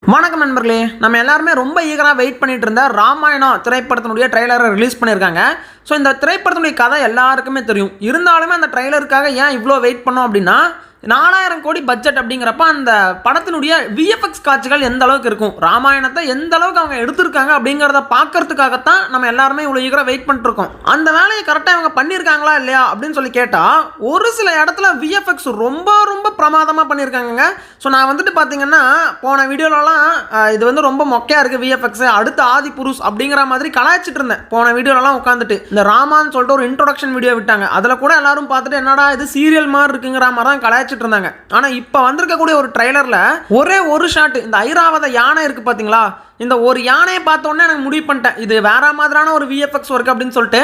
வணக்கம் நண்பர்களே, நம்ம எல்லாருமே ரொம்ப ஈகராக வெயிட் பண்ணிட்டு இருந்த ராமாயணம் திரைப்படத்தினுடைய ட்ரெய்லரை ரிலீஸ் பண்ணியிருக்காங்க. ஸோ இந்த திரைப்படத்தினுடைய கதை எல்லாருக்குமே தெரியும். இருந்தாலுமே அந்த ட்ரெய்லருக்காக ஏன் இவ்வளோ வெயிட் பண்ணோம் அப்படின்னா, 4000 கோடி பட்ஜெட் அப்படிங்கிறப்ப அந்த படத்தினுடைய விஎஃப்எக்ஸ் காட்சிகள் எந்த அளவுக்கு இருக்கும், ராமாயணத்தை எந்த அளவுக்கு அவங்க எடுத்திருக்காங்க அப்படிங்கிறத பார்க்கறதுக்காகத்தான் நம்ம எல்லாருமே இவ்வளோ ஈகராக வெயிட் பண்ணிட்டுருக்கோம். அந்த வேலையை கரெக்டாக அவங்க பண்ணியிருக்காங்களா இல்லையா அப்படின்னு சொல்லி கேட்டால், ஒரு சில இடத்துல விஎஃப்எக்ஸ் ரொம்ப ரொம்ப பிரமாதமாக பண்ணியிருக்காங்க. ஸோ நான் வந்துட்டு பார்த்தீங்கன்னா போன வீடியோலலாம் இது ரொம்ப மொக்கையாக இருக்குது விஎஃப்எக்ஸ், அடுத்த ஆதி புருஷ் அப்படிங்கிற மாதிரி கலாய்ச்சிட்டு இருந்தேன். போன வீடியோலலாம் உட்காந்துட்டு இந்த ராமான்னு சொல்லிட்டு ஒரு இன்ட்ரோடக்ஷன் வீடியோ விட்டாங்க. அதில் கூட எல்லாரும் பார்த்துட்டு என்னடா இது சீரியல் மாதிரி இருக்குங்கிற மாதிரி தான் கலாய்ச்சி இருந்தாங்க. ஆனா இப்ப வந்திருக்கக்கூடிய ஒரு ட்ரெய்லர்ல ஒரே ஒரு ஷாட், இந்த ஐராவத யானை இருக்கு பாத்தீங்களா, இந்த ஒரு யானையை பார்த்தோன்னே எனக்கு முடிவு பண்ணிட்டேன் இது வேற மாதிரியான ஒரு விஎஃப்எக்ஸ் ஒர்க் அப்படின்னு சொல்லிட்டு.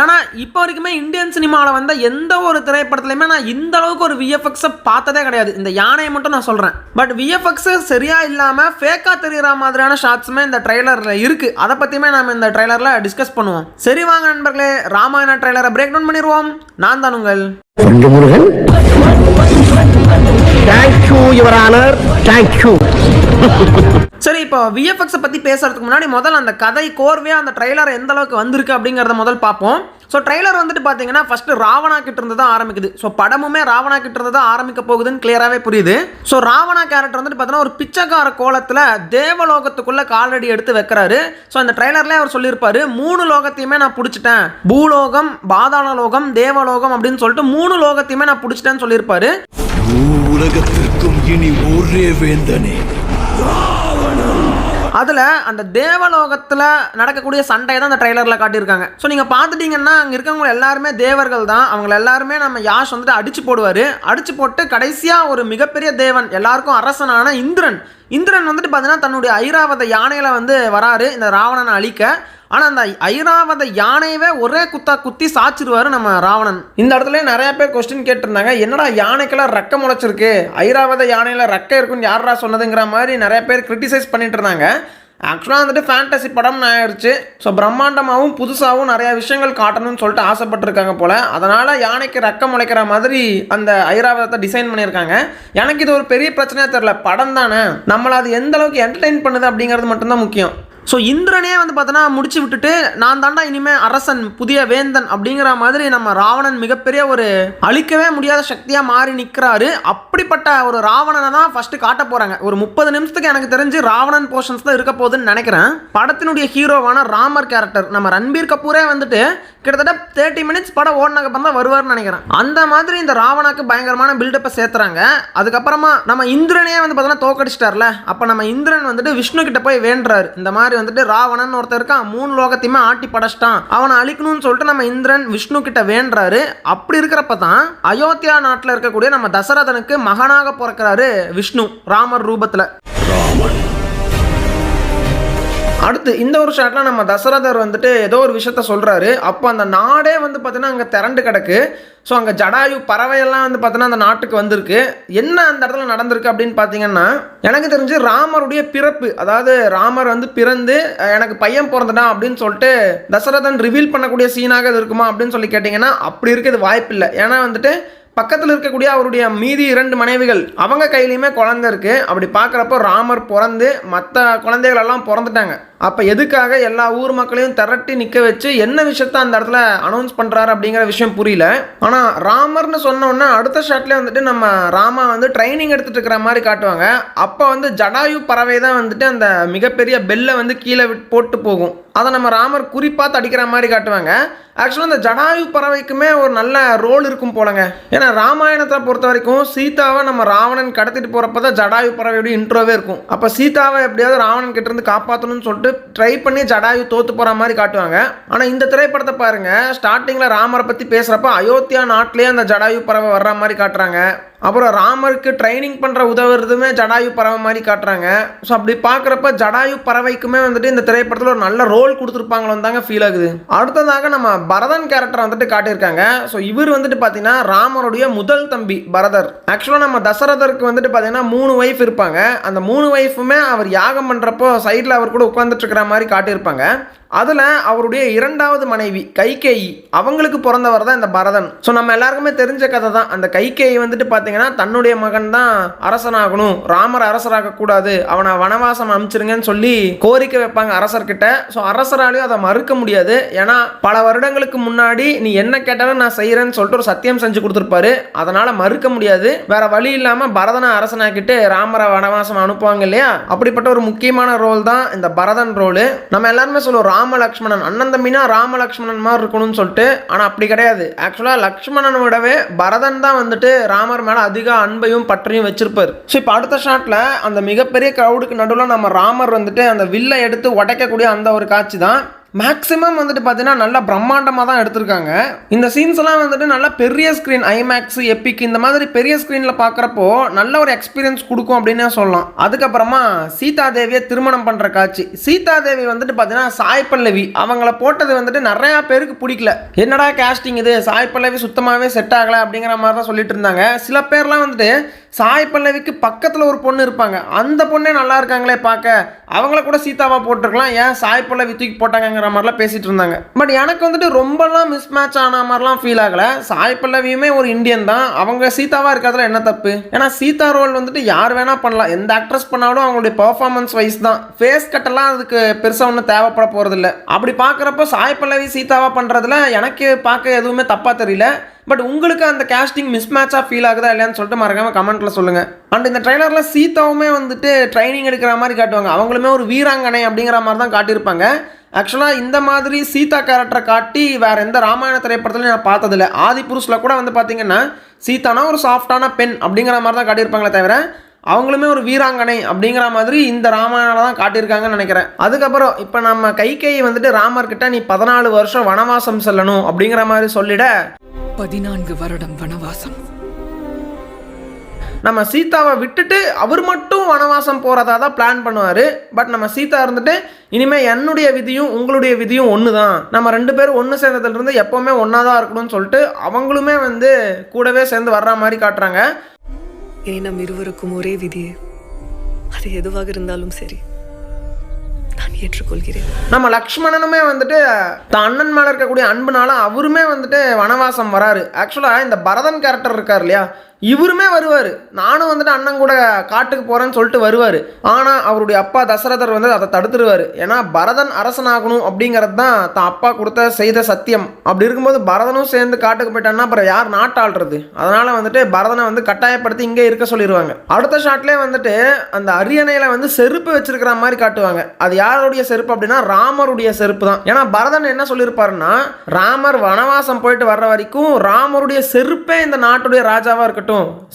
ஏன்னா இப்போ வரைக்குமே இந்தியன் சினிமாவில் வந்த எந்த ஒரு திரைப்படத்துலையுமே நான் இந்த அளவுக்கு ஒரு விஎஃப்எக்ஸை பார்த்ததே கிடையாது. இந்த யானையை மட்டும் நான் சொல்கிறேன். பட் விஎஃப்எக்ஸ் சரியா இல்லாமல் ஃபேக்காக தெரிகிற மாதிரியான ஷாட்ஸுமே இந்த ட்ரெய்லரில் இருக்குது. அதை பற்றியுமே நம்ம இந்த ட்ரெய்லரில் டிஸ்கஸ் பண்ணுவோம். சரி வாங்க நண்பர்களே, ராமாயண ட்ரெய்லரை பிரேக் டவுன் பண்ணிடுவோம். நான் தான் உங்கள் Murugan. Thank you your honour, thank you. சரி, இப்போ விஎஃப்எக்ஸை பற்றி பேசுறதுக்கு முன்னாடி முதல்ல அந்த கதை கோர்வையாக அந்த ட்ரெய்லர் எந்த அளவுக்கு வந்திருக்கு அப்படிங்கிறத முதல் பார்ப்போம். ஸோ ட்ரெய்லர் வந்துட்டு பார்த்தீங்கன்னா ஃபர்ஸ்ட் ராவணா கிட்ட இருந்து தான் ஆரம்பிக்குது. ஸோ படமுமே ராவணா கிட்ட இருந்து தான் ஆரம்பிக்க போகுதுன்னு கிளியராகவே புரியுது. ஸோ ராவணா கேரக்டர் வந்துட்டு பார்த்தீங்கன்னா ஒரு பிச்சைக்கார கோலத்தில் தேவலோகத்துக்குள்ள காலடி எடுத்து வைக்கிறாரு. ஸோ அந்த ட்ரெய்லர்லேயே அவர் சொல்லியிருப்பாரு, 3 லோகத்தையுமே நான் பிடிச்சிட்டேன், பூலோகம், பாதாள லோகம், தேவலோகம் அப்படின்னு சொல்லிட்டு 3 லோகத்தையுமே நான் பிடிச்சிட்டேன்னு சொல்லியிருப்பாரு. உலகத்திற்கும் இனி ஒரே வேந்தனே அதில் அந்த தேவலோகத்தில் நடக்கக்கூடிய சண்டையை தான் அந்த ட்ரெய்லரில் காட்டியிருக்காங்க. ஸோ நீங்கள் பார்த்துட்டிங்கன்னா அங்கே இருக்கவங்க எல்லாருமே தேவர்கள் தான். அவங்க எல்லாருமே நம்ம யாஷ் வந்துட்டு அடிச்சு போடுவார். அடிச்சு போட்டு கடைசியாக ஒரு மிகப்பெரிய தேவன், எல்லாருக்கும் அரசனான இந்திரன் வந்துட்டு பார்த்தீங்கன்னா தன்னுடைய ஐராவத யானையில் வந்து வராரு இந்த ராவணனை அழிக்க. ஆனால் அந்த ஐராவத யானையவே ஒரே குத்தி சாச்சிருவாரு நம்ம ராவணன். இந்த இடத்துல நிறைய பேர் கொஸ்டின் கேட்டிருந்தாங்க, என்னடா யானைக்கெல்லாம் ரெக்க முளைச்சிருக்கு, ஐராவத யானையில் ரெக்க இருக்குன்னு யாரா சொன்னதுங்கிற மாதிரி நிறைய பேர் கிரிட்டிசைஸ் பண்ணிட்டு இருந்தாங்க. ஆக்சுவலாக வந்துட்டு ஃபேண்டசி படம்னு ஆயிடுச்சு. ஸோ பிரம்மாண்டமாகவும் புதுசாகவும் நிறையா விஷயங்கள் காட்டணும்னு சொல்லிட்டு ஆசைப்பட்டிருக்காங்க போல். அதனால் யானைக்கு ரெக்க முளைக்கிற மாதிரி அந்த ஐராவதத்தை டிசைன் பண்ணியிருக்காங்க. எனக்கு இது ஒரு பெரிய பிரச்சனையாக தெரில, படம் தானே, நம்மளை அது எந்த அளவுக்கு என்டர்டெயின் பண்ணுது அப்படிங்கிறது மட்டும்தான் முக்கியம். ஸோ இந்திரனே வந்து பார்த்தோன்னா முடிச்சு விட்டுட்டு நான் தாண்டா இனிமேல் அரசன், புதிய வேந்தன் அப்படிங்கிற மாதிரி நம்ம ராவணன் மிகப்பெரிய ஒரு அழிக்கவே முடியாத சக்தியாக மாறி நிற்கிறாரு. அப்படிப்பட்ட ஒரு ராவணனை தான் ஃபஸ்ட்டு காட்ட போகிறாங்க. ஒரு 30 நிமிஷத்துக்கு எனக்கு தெரிஞ்சு ராவணன் போர்ஷன்ஸ் தான் இருக்க போகுதுன்னு நினைக்கிறேன். படத்தினுடைய ஹீரோவான ராமர் கேரக்டர் நம்ம ரன்பீர் கபூரே வந்துட்டு கிட்டத்தட்ட 30 மினிட்ஸ் படம் ஓடினக்கப்புறம் தான் வருவார்னு நினைக்கிறேன். அந்த மாதிரி இந்த ராவணாக்கு பயங்கரமான பில்டப்பை சேர்த்துறாங்க. அதுக்கப்புறமா நம்ம இந்திரனே வந்து பார்த்தோன்னா தோக்கடிச்சிட்டார்ல, அப்போ நம்ம இந்திரன் வந்துட்டு விஷ்ணு கிட்ட போய் வேண்டுறாரு, இந்த மாதிரி வந்துட்டு ராவணன் ஒருத்தர் இருக்கான், 3 லோகத்தையுமே ஆட்டி படைச்சிட்டான், அவனை அழிக்கணும்னு சொல்லிட்டு நம்ம இந்திரன் விஷ்ணு கிட்ட வேண்டுறாரு. அப்படி இருக்கிறப்ப தான் அயோத்தியா நாட்டில் இருக்கக்கூடிய நம்ம தசரதனுக்கு மகனாக பிறக்கிறாரு விஷ்ணு ராமர் ரூபத்தில். அடுத்து இந்த ஒரு ஷாட்ல நம்ம தசரதர் வந்துட்டு ஏதோ ஒரு விஷயத்த சொல்றாரு. அப்போ அந்த நாடே வந்து பார்த்தீங்கன்னா அங்கே திரண்டு கிடக்கு. ஸோ அங்கே ஜடாயு பறவையெல்லாம் வந்து பார்த்தீங்கன்னா அந்த நாட்டுக்கு வந்திருக்கு. என்ன அந்த இடத்துல நடந்திருக்கு அப்படின்னு பார்த்தீங்கன்னா, எனக்கு தெரிஞ்சு ராமருடைய பிறப்பு, அதாவது ராமர் வந்து பிறந்து எனக்கு பையன் பிறந்துட்டான் அப்படின்னு சொல்லிட்டு தசரதன் ரிவீல் பண்ணக்கூடிய சீனாக இது இருக்குமா அப்படின்னு சொல்லி கேட்டிங்கன்னா அப்படி இருக்கிறது வாய்ப்பு இல்லை. ஏன்னா வந்துட்டு பக்கத்தில் இருக்கக்கூடிய அவருடைய மீதி 2 மனைவிகள் அவங்க கையிலையுமே குழந்தை இருக்கு. அப்படி பார்க்குறப்போ ராமர் பிறந்து மற்ற குழந்தைகள் எல்லாம் பிறந்துட்டாங்க. அப்போ எதுக்காக எல்லா ஊர் மக்களையும் திரட்டி நிற்க வச்சு என்ன விஷயத்த அந்த இடத்துல அனௌன்ஸ் பண்ணுறாரு அப்படிங்கிற விஷயம் புரியல. ஆனால் ராமர்னு சொன்னோன்னா அடுத்த ஷாட்லேயே வந்துட்டு நம்ம ராமா வந்து ட்ரைனிங் எடுத்துகிட்டு இருக்கிற மாதிரி காட்டுவாங்க. அப்போ வந்து ஜடாயு பறவை தான் வந்துட்டு அந்த மிகப்பெரிய பெல்லை வந்து கீழே போட்டு போகும். அதை நம்ம ராமர் குறிப்பாக தடிக்கிற மாதிரி காட்டுவாங்க. ஆக்சுவலாக இந்த ஜடாயு பறவைக்குமே ஒரு நல்ல ரோல் இருக்கும் போலங்க. ஏன்னா ராமாயணத்தை பொறுத்த வரைக்கும் சீதாவை நம்ம ராவணன் கடத்திட்டு போகிறப்ப தான் ஜடாயு பறவையோட இன்ட்ரோவே இருக்கும். அப்போ சீதாவை எப்படியாவது ராவணன் கிட்ட இருந்து காப்பாற்றணும்னு சொல்லிட்டு ட்ரை பண்ணி ஜடாயு தோத்து போற மாதிரி காட்டுவாங்க. ஆனா இந்த திரைப்படத்தை பாருங்க, ஸ்டார்டிங்ல ராமரை பத்தி பேசுறப்ப அயோத்தியா நாட்டிலேயே அந்த ஜடாயு பறவை வர்ற மாதிரி காட்டுறாங்க. அப்புறம் ராமருக்கு ட்ரைனிங் பண்ணுற உதவுறதுமே ஜடாயு பறவை மாதிரி காட்டுறாங்க. ஸோ அப்படி பார்க்குறப்ப ஜடாயு பறவைக்குமே வந்துட்டு இந்த திரைப்படத்தில் ஒரு நல்ல ரோல் கொடுத்துருப்பாங்களோன்னு தாங்க ஃபீல் ஆகுது. அடுத்ததாக நம்ம பரதன் கேரக்டர் வந்துட்டு காட்டியிருக்காங்க. ஸோ இவர் வந்துட்டு பார்த்தீங்கன்னா ராமருடைய முதல் தம்பி பரதர். ஆக்சுவலாக நம்ம தசரதருக்கு வந்துட்டு பார்த்தீங்கன்னா 3 ஒய்ஃப் இருப்பாங்க. அந்த 3 ஒய்ஃபுமே அவர் யாகம் பண்ணுறப்போ சைடில் அவர் கூட உட்காந்துட்டு இருக்கிற மாதிரி காட்டியிருப்பாங்க. அதில் அவருடைய இரண்டாவது மனைவி கைகேயி அவங்களுக்கு பிறந்தவர் தான் இந்த பரதன். ஸோ நம்ம எல்லாருக்குமே தெரிஞ்ச கதை தான். அந்த கைகேயி வந்துட்டு பார்த்தீங்கன்னா தன்னுடைய மகன் தான் அரசனாகணும், ராமர் அரசராகக்கூடாது, அவனை வனவாசம் அனுப்பிச்சிருங்கன்னு சொல்லி கோரிக்கை வைப்பாங்க அரசர்கிட்ட. ஸோ அரசராலையும் அதை மறுக்க முடியாது. ஏன்னா பல வருடங்களுக்கு முன்னாடி நீ என்ன கேட்டாலும் நான் செய்கிறேன்னு சொல்லிட்டு ஒரு சத்தியம் செஞ்சு கொடுத்துருப்பாரு. அதனால் மறுக்க முடியாது. வேற வழி இல்லாமல் பரதனை அரசனாக்கிட்டு ராமரை வனவாசம் அனுப்புவாங்க இல்லையா? அப்படிப்பட்ட ஒரு முக்கியமான ரோல் தான் இந்த பரதன் ரோல். நம்ம எல்லாருமே சொல்லுவோம் ராம லக்ஷ்மணன் அண்ணன் தம்பினா ராம லக்ஷ்மணன் மாதிரி இருக்கணும்னு சொல்லிட்டு. ஆனால் அப்படி கிடையாது. ஆக்சுவலாக லக்ஷ்மணனை விடவே பரதன் தான் வந்துட்டு ராமர் மேலே அதிக அன்பையும் பற்றியும் வச்சிருப்பார். ஸோ இப்போ அடுத்த ஷாட்டில் அந்த மிகப்பெரிய க்ரௌடுக்கு நடுவில் நம்ம ராமர் வந்துட்டு அந்த வில்லை எடுத்து உடைக்கக்கூடிய அந்த ஒரு காட்சி தான் மேக்ஸிமம் வந்துட்டு பார்த்தீங்கன்னா நல்லா பிரம்மாண்டமாக தான் எடுத்திருக்காங்க. இந்த சீன்ஸ் எல்லாம் வந்துட்டு நல்லா பெரிய ஸ்க்ரீன் ஐமேக்ஸ் எப்பிக் இந்த மாதிரி பெரிய ஸ்க்ரீனில் பார்க்குறப்போ நல்ல ஒரு எக்ஸ்பீரியன்ஸ் கொடுக்கும் அப்படின்னே சொல்லலாம். அதுக்கப்புறமா சீதா தேவியை திருமணம் பண்ணுற காட்சி. சீதா தேவி வந்துட்டு பார்த்தீங்கன்னா சாய் பல்லவி அவங்கள போட்டது வந்துட்டு நிறையா பேருக்கு பிடிக்கல. என்னடா கேஸ்டிங் இது, சாய் பல்லவி சுத்தமாகவே செட் ஆகலை அப்படிங்கிற மாதிரி தான் சொல்லிட்டு இருந்தாங்க. சில பேர்லாம் வந்துட்டு சாய் பல்லவிக்கு பக்கத்தில் ஒரு பொண்ணு இருப்பாங்க, அந்த பொண்ணே நல்லா இருக்காங்களே பார்க்க, அவங்கள கூட சீதாவாக போட்டிருக்கலாம், ஏன் சாய் பல்லவி தூக்கி போட்டாங்கிற மாதிரிலாம் பேசிட்டு இருந்தாங்க. பட் எனக்கு வந்துட்டு ரொம்பலாம் மிஸ் மேட்ச் ஆன மாதிரிலாம் ஃபீல் ஆகலை. சாய் பல்லவியுமே ஒரு இந்தியன் தான், அவங்க சீதாவாக இருக்கிறதுல என்ன தப்பு? ஏன்னா சீதா ரோல் வந்துட்டு யார் வேணால் பண்ணலாம், எந்த ஆக்ட்ரஸ் பண்ணாலும் அவங்களுடைய பெர்ஃபார்மன்ஸ் வைஸ் தான். ஃபேஸ் கட்டெல்லாம் அதுக்கு பெருசாக ஒன்றும் தேவைப்பட போகிறதில்ல. அப்படி பார்க்குறப்போ சாய் பல்லவி சீதாவாக பண்ணுறதுல எனக்கு பார்க்க எதுவுமே தப்பாக தெரியல. பட் உங்களுக்கு அந்த கேஸ்டிங் மிஸ் மேட்சாக ஃபீல் ஆகுதா இல்லையான்னு சொல்லிட்டு மறக்காம கமெண்ட்டில் சொல்லுங்கள். அண்ட் இந்த ட்ரைலரில் சீதாவுமே வந்துட்டு ட்ரைனிங் எடுக்கிற மாதிரி காட்டுவாங்க. அவங்களுமே ஒரு வீராங்கனை அப்படிங்கிற மாதிரி தான் காட்டியிருப்பாங்க. ஆக்சுவலாக இந்த மாதிரி சீதா கேரக்டரை காட்டி வேறு எந்த ராமாயண திரைப்படத்துலையும் நான் பார்த்ததில்ல. ஆதி புருஷில் கூட வந்து பார்த்தீங்கன்னா சீதானா ஒரு சாஃப்டான பெண் அப்படிங்கிற மாதிரி தான் காட்டியிருப்பாங்களே தவிர அவங்களுமே ஒரு வீராங்கனை அப்படிங்கிற மாதிரி இந்த ராமாயணம் தான் காட்டியிருக்காங்கன்னு நினைக்கிறேன். அதுக்கப்புறம் இப்போ நம்ம கைகேயி வந்துட்டு ராமர்கிட்ட நீ 14 வருஷம் வனவாசம் செல்லணும் அப்படிங்கிற மாதிரி சொல்லிட 14 வருடம் வனவாசம். நம்ம சீதாவை விட்டுட்டு அவர் மட்டும் வனவாசம் போகிறதா தான் பிளான் பண்ணுவார். பட் நம்ம சீதா இருந்துட்டு இனிமேல் என்னுடைய விதியும் உங்களுடைய விதியும் ஒன்று தான், நம்ம 2 பேரும் ஒன்று சேர்ந்ததுலேருந்து எப்போவுமே ஒன்றா தான் இருக்கணும்னு சொல்லிட்டு அவங்களுமே வந்து கூடவே சேர்ந்து வர்ற மாதிரி காட்டுறாங்க. இனி நம் இருவருக்கும் ஒரே விதியே, அது எதுவாக இருந்தாலும் சரி நான் ஏற்றுக்கொள்கிறேன். நம்ம லக்ஷ்மணனுமே வந்துட்டு தான் அண்ணன் மேலே இருக்கக்கூடிய அன்புனால அவருமே வந்துட்டு வனவாசம் வராரு. ஆக்சுவலாக இந்த பரதன் கேரக்டர் இருக்கார் இல்லையா, இவருமே வருவார். நானும் வந்துட்டு அண்ணன் கூட காட்டுக்கு போகிறேன்னு சொல்லிட்டு வருவார். ஆனால் அவருடைய அப்பா தசரதர் வந்து அதை தடுத்துருவார். ஏன்னா பரதன் அரசனாகணும் அப்படிங்கிறது தான் தான் அப்பா கொடுத்த செய்த சத்தியம். அப்படி இருக்கும்போது பரதனும் சேர்ந்து காட்டுக்கு போயிட்டான்னா அப்புறம் யார் நாட்டாள்றது? அதனால் வந்துட்டு பரதனை வந்து கட்டாயப்படுத்தி இங்கே இருக்க சொல்லிடுவாங்க. அடுத்த ஷாட்லேயே வந்துட்டு அந்த அரியணையில் வந்து செருப்பு வச்சிருக்கிற மாதிரி காட்டுவாங்க. அது யாருடைய செருப்பு அப்படின்னா ராமருடைய செருப்பு தான். ஏன்னா பரதன் என்ன சொல்லியிருப்பாருன்னா ராமர் வனவாசம் போயிட்டு வர்ற வரைக்கும் ராமருடைய செருப்பே இந்த நாட்டுடைய ராஜாவாக இருக்கட்டும்,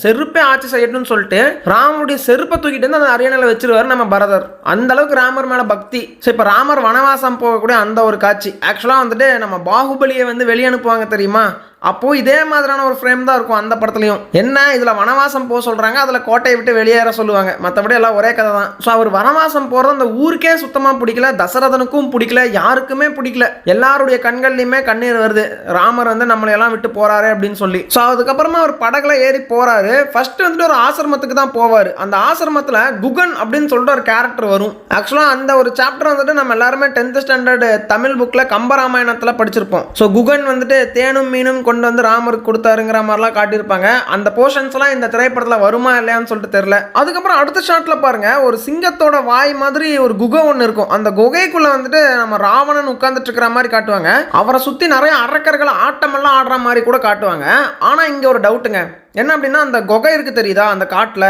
செருப்பே ஆட்சி செய்யணும்னு சொல்லிட்டு ராமருடைய செருப்பை தூக்கிட்டு வந்து அந்த அரியணையில வச்சிருவாரு நம்ம பரதர். அந்த அளவுக்கு ராமர் மேல பக்தி. ஸோ இப்போ ராமர் வனவாசம் போகக்கூடிய அந்த ஒரு காட்சி ஆக்சுவலா வந்துட்டு நம்ம பாகுபலியை வந்து வெளியே அனுப்புவாங்க தெரியுமா, அப்போது இதே மாதிரியான ஒரு ஃப்ரேம் தான் இருக்கும் அந்த படத்துலையும். என்ன இதில் வனவாசம் போக சொல்கிறாங்க, அதில் கோட்டையை விட்டு வெளியேற சொல்லுவாங்க, மற்றபடி எல்லாம் ஒரே கதை தான். ஸோ அவர் வனவாசம் போகிறது அந்த ஊருக்கே சுத்தமாக பிடிக்கல, தசரதனுக்கும் பிடிக்கல, யாருக்குமே பிடிக்கல. எல்லாருடைய கண்கள்லையுமே கண்ணீர் வருது, ராமர் வந்து நம்மளையெல்லாம் விட்டு போகிறாரு அப்படின்னு சொல்லி. ஸோ அதுக்கப்புறமா அவர் படகுல ஏறி போகிறாரு. ஃபர்ஸ்ட் வந்துட்டு ஒரு ஆசிரமத்துக்கு தான் போவார். அந்த ஆசிரமத்தில் குகன் அப்படின்னு சொல்லிட்டு ஒரு கேரக்டர் வரும். ஆக்சுவலாக அந்த ஒரு சாப்டர் வந்துட்டு நம்ம எல்லாருமே 10th ஸ்டாண்டர்ட் தமிழ் புக்கில் கம்பராமாயணத்தில் படிச்சிருப்போம். ஸோ குகன் வந்துட்டு தேனும் மீனும் கொண்டு வந்து ராமருக்கு கொடுத்தாருங்கிற மாதிரிலாம் காட்டியிருப்பாங்க. அந்த போர்ஷன்ஸ்லாம் இந்த திரைப்படத்தில் வருமா இல்லையான்னு சொல்லிட்டு தெரியல. அதுக்கப்புறம் அடுத்த ஷாட்ல பாருங்க, ஒரு சிங்கத்தோட வாய் மாதிரி ஒரு குகை ஒன்று இருக்கும். அந்த குகைக்குள்ள வந்துட்டு நம்ம ராவணன் உட்கார்ந்துட்டு இருக்கிற மாதிரி காட்டுவாங்க. அவரை சுற்றி நிறைய அரக்கர்கள் ஆட்டமெல்லாம் ஆடுற மாதிரி கூட காட்டுவாங்க. ஆனால் இங்கே ஒரு டவுட்டுங்க, என்ன அப்படின்னா அந்த குகை இருக்கு தெரியுதா அந்த காட்டில்,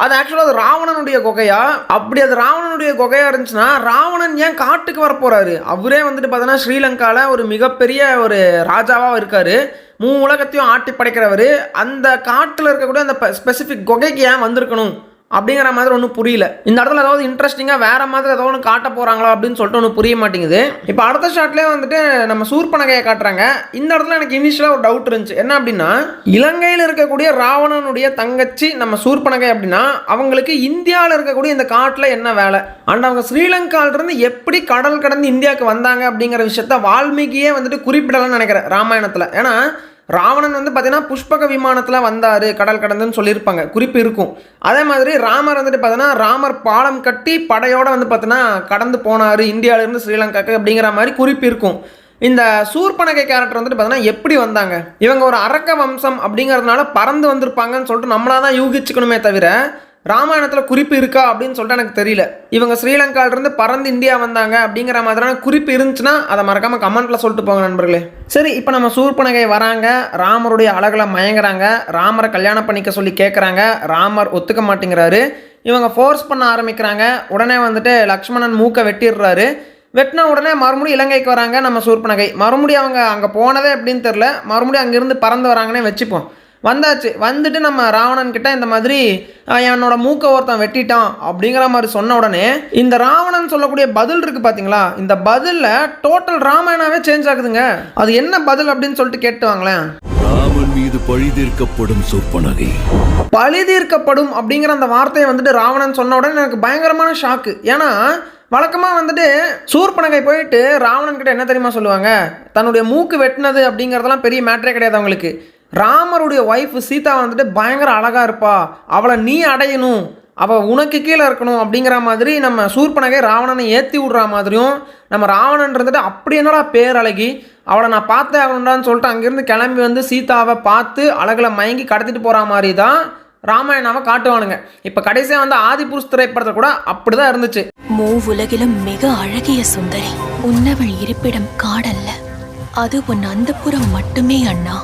அது ஆக்சுவலாக அது ராவணனுடைய குகையா? அப்படி அது ராவணனுடைய குகையா இருந்துச்சுன்னா ராவணன் ஏன் காட்டுக்கு வர போறாரு? அவரே வந்துட்டு பார்த்தோன்னா ஸ்ரீலங்காவில் ஒரு மிகப்பெரிய ஒரு ராஜாவாக இருக்காரு, உலகத்தையும் ஆட்டி படைக்கிறவர். அந்த காட்டில் இருக்கக்கூடிய அந்த ஸ்பெசிஃபிக் குகைக்கு ஏன் வந்திருக்கணும் அப்படிங்கிற மாதிரி ஒன்றும் புரியல. இந்த இடத்துல ஏதாவது இன்ட்ரெஸ்டிங்காக வேற மாதிரி ஏதோ ஒன்று காட்ட போகிறாங்களா அப்படின்னு சொல்லிட்டு ஒன்றும் புரிய மாட்டேங்குது. இப்போ அடுத்த ஷாட்லேயே வந்துட்டு நம்ம சூர்பனகையை காட்டுறாங்க. இந்த இடத்துல எனக்கு இனிஷியலாக ஒரு டவுட் இருந்துச்சு, என்ன அப்படின்னா இலங்கையில் இருக்கக்கூடிய ராவணனுடைய தங்கச்சி நம்ம சூர்பனகை அப்படின்னா அவங்களுக்கு இந்தியாவில் இருக்கக்கூடிய இந்த காட்டில் என்ன வேலை? அண்ட் அவங்க ஸ்ரீலங்காவிலிருந்து எப்படி கடல் கடந்து இந்தியாவுக்கு வந்தாங்க அப்படிங்கிற விஷயத்த வால்மீகியே வந்துட்டு குறிப்பிடலாம்னு நினைக்கிறேன் ராமாயணத்தில். ஏன்னா ராவணன் வந்து பார்த்தீங்கன்னா புஷ்பக விமானத்தில் வந்தார் கடல் கடந்துன்னு சொல்லியிருப்பாங்க, குறிப்பு இருக்கும். அதே மாதிரி ராமர் வந்துட்டு பார்த்தீங்கன்னா ராமர் பாலம் கட்டி படையோடு வந்து பார்த்தீங்கன்னா கடந்து போனார் இந்தியாவிலேருந்து ஸ்ரீலங்காக்கு அப்படிங்கிற மாதிரி குறிப்பு இருக்கும். இந்த சூர்பனகை கேரக்டர் வந்துட்டு பார்த்தீங்கன்னா எப்படி வந்தாங்க, இவங்க ஒரு அரக்க வம்சம் அப்படிங்கிறதுனால பறந்து வந்திருப்பாங்கன்னு சொல்லிட்டு நம்மளா தான் யூகிச்சுக்கணுமே தவிர ராமாயணத்தில் குறிப்பு இருக்கா அப்படின்னு சொல்லிட்டு எனக்கு தெரியல. இவங்க ஸ்ரீலங்காவிலிருந்து பறந்து இந்தியா வந்தாங்க அப்படிங்கிற மாதிரியான குறிப்பு இருந்துச்சுன்னா அதை மறக்காமல் கமெண்ட்டில் சொல்லிட்டு போங்க நண்பர்களே. சரி, இப்போ நம்ம சூர்பனகை வராங்க, ராமருடைய அழகில் மயங்குறாங்க, ராமரை கல்யாணம் பண்ணிக்க சொல்லி கேட்குறாங்க, ராமர் ஒத்துக்க மாட்டேங்கிறாரு. இவங்க ஃபோர்ஸ் பண்ண ஆரம்பிக்கிறாங்க. உடனே வந்துட்டு லக்ஷ்மணன் மூக்கை வெட்டிடுறாரு. வெட்டினா உடனே மறுபடியும் இலங்கைக்கு வராங்க நம்ம சூர்பனகை. மறுபடியும் அவங்க அங்கே போனதே எப்படின்னு தெரில, மறுபடியும் அங்கேருந்து பறந்து வராங்கன்னே வச்சுப்போம். வந்தாச்சு, வந்துட்டு நம்ம ராவணன் கிட்ட இந்த மாதிரி என்னோட மூக்கை ஒருத்தன் வெட்டிட்டான் அப்படிங்கிற மாதிரி சொன்ன உடனே இந்த ராவணன் சொல்லக்கூடிய பதில் இருக்கு பார்த்தீங்களா, இந்த பதிலில் டோட்டல் ராமாயணாவே சேஞ்ச் ஆகுதுங்க. அது என்ன பதில் அப்படின்னு சொல்லிட்டு கேட்டு வாங்களேன். ராமன் மீது பழி தீர்க்கப்படும் சூர்பனகை. பழி தீர்க்கப்படும் அப்படிங்கிற அந்த வார்த்தையை வந்துட்டு ராவணன் சொன்ன உடனே எனக்கு பயங்கரமான ஷாக்கு. ஏன்னா வழக்கமாக வந்துட்டு சூர்பனகை போயிட்டு ராவணன் கிட்ட என்ன தெரியுமா சொல்லுவாங்க, தன்னுடைய மூக்கு வெட்டினது அப்படிங்கிறதெல்லாம் பெரிய மேட்டரே கிடையாது அவங்களுக்கு. ராமருடைய ஒய்ஃப் சீதா வந்துட்டு பயங்கர அழகாக இருப்பா, அவளை நீ அடையணும், அவள் உனக்கு கீழே இருக்கணும் அப்படிங்கிற மாதிரி நம்ம சூர்பனகை ராவணனை ஏற்றி விட்ற மாதிரியும், நம்ம ராவணன் இருந்துட்டு அப்படி என்னடா பேரழகி, அவளை நான் பார்த்தே ஆகணுண்டான்னு சொல்லிட்டு அங்கேருந்து கிளம்பி வந்து சீதாவை பார்த்து அழகில் மயங்கி கடத்திட்டு போகிற மாதிரி தான் ராமாயணாவை காட்டுவானுங்க. இப்போ கடைசியாக வந்து ஆதிபுருஷ் திரைப்படத்தில் கூட அப்படி தான் இருந்துச்சு. மூவுலகிலும் மிக அழகிய சுந்தரி, உன்னவள் இருப்பிடம் காடல்ல, அது உன் அந்தப்புறம் மட்டுமே அண்ணா.